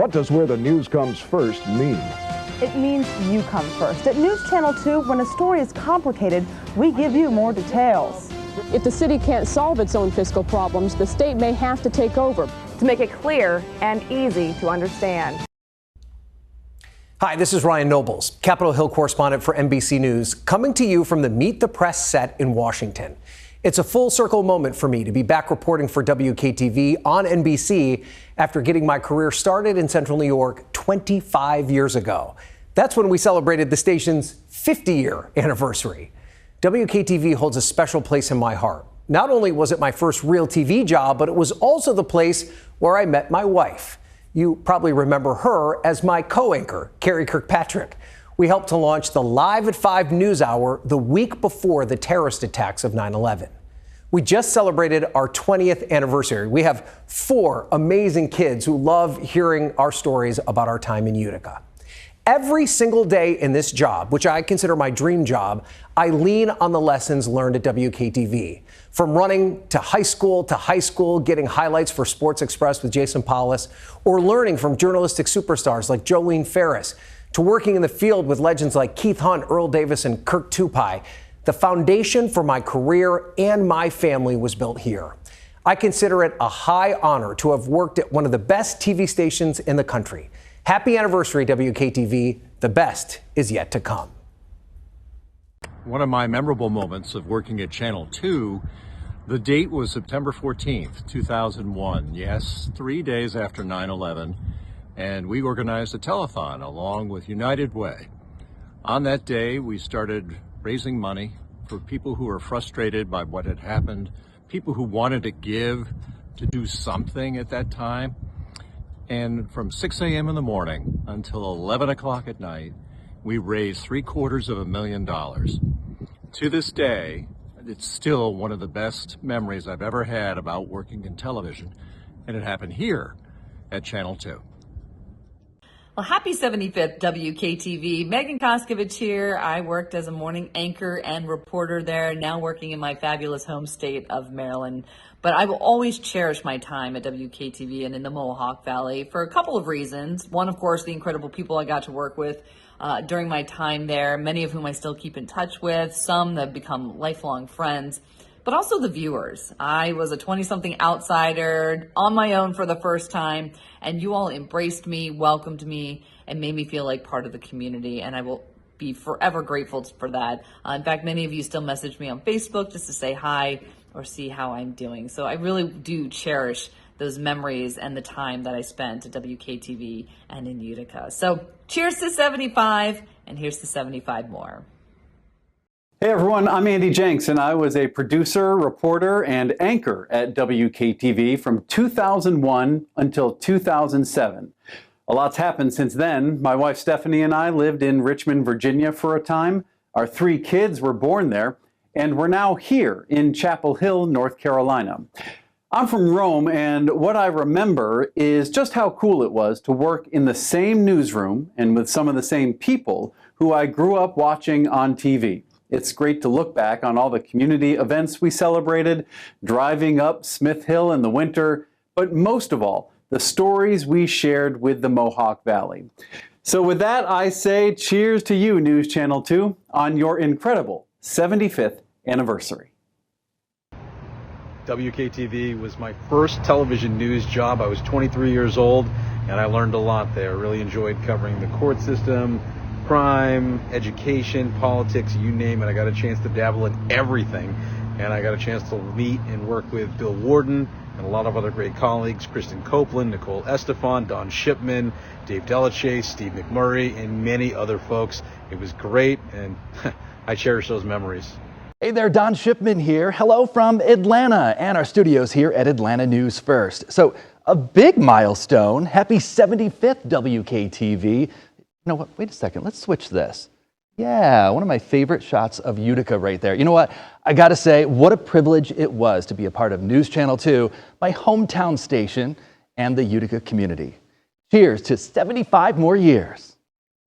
What does where the news comes first mean? It means you come first. At News Channel 2, when a story is complicated, we give you more details. If the city can't solve its own fiscal problems, the state may have to take over to make it clear and easy to understand. Hi, this is Ryan Nobles, Capitol Hill correspondent for NBC News, coming to you from the Meet the Press set in Washington. It's a full circle moment for me to be back reporting for WKTV on NBC after getting my career started in Central New York 25 years ago. That's when we celebrated the station's 50-year anniversary. WKTV holds a special place in my heart. Not only was it my first real TV job, but it was also the place where I met my wife. You probably remember her as my co-anchor, Carrie Kirkpatrick. We helped to launch the Live at 5 News Hour the week before the terrorist attacks of 9/11. We just celebrated our 20th anniversary. We have 4 amazing kids who love hearing our stories about our time in Utica. Every single day in this job, which I consider my dream job, I lean on the lessons learned at WKTV. From running to high school, getting highlights for Sports Express with Jason Paulus, or learning from journalistic superstars like Jolene Ferris, to working in the field with legends like Keith Hunt, Earl Davis, and Kirk Tupai. The foundation for my career and my family was built here. I consider it a high honor to have worked at one of the best TV stations in the country. Happy anniversary, WKTV. The best is yet to come. One of my memorable moments of working at Channel 2, the date was September 14th, 2001. Yes, 3 days after 9/11. And we organized a telethon along with United Way. On that day, we started raising money for people who were frustrated by what had happened, people who wanted to give, to do something at that time. And from 6 a.m. in the morning until 11 o'clock at night, we raised $750,000. To this day, it's still one of the best memories I've ever had about working in television, and it happened here at Channel 2. Well, happy 75th WKTV. Megan Koskovich here. I worked as a morning anchor and reporter there, now working in my fabulous home state of Maryland. But I will always cherish my time at WKTV and in the Mohawk Valley for a couple of reasons. One, of course, the incredible people I got to work with during my time there, many of whom I still keep in touch with, some that have become lifelong friends. But also the viewers. I was a 20-something outsider on my own for the first time, and you all embraced me, welcomed me, and made me feel like part of the community, and I will be forever grateful for that. In fact, many of you still message me on Facebook just to say hi or see how I'm doing. So I really do cherish those memories and the time that I spent at WKTV and in Utica. So cheers to 75, and here's to 75 more. Hey everyone, I'm Andy Jenks, and I was a producer, reporter, and anchor at WKTV from 2001 until 2007. A lot's happened since then. My wife Stephanie and I lived in Richmond, Virginia for a time. Our 3 kids were born there, and we're now here in Chapel Hill, North Carolina. I'm from Rome, and what I remember is just how cool it was to work in the same newsroom and with some of the same people who I grew up watching on TV. It's great to look back on all the community events we celebrated, driving up Smith Hill in the winter, but most of all, the stories we shared with the Mohawk Valley. So with that, I say cheers to you, News Channel 2, on your incredible 75th anniversary. WKTV was my first television news job. I was 23 years old, and I learned a lot there. Really enjoyed covering the court system, crime, education, politics, you name it. I got a chance to dabble in everything, and I got a chance to meet and work with Bill Warden and a lot of other great colleagues, Kristen Copeland, Nicole Estefan, Don Shipman, Dave Delachaise, Steve McMurray, and many other folks. It was great, and I cherish those memories. Hey there, Don Shipman here. Hello from Atlanta and our studios here at Atlanta News First. So a big milestone. Happy 75th WKTV. You know what? Wait a second. Let's switch this. Yeah, one of my favorite shots of Utica right there. You know what? I got to say, what a privilege it was to be a part of News Channel 2, my hometown station, and the Utica community. Cheers to 75 more years.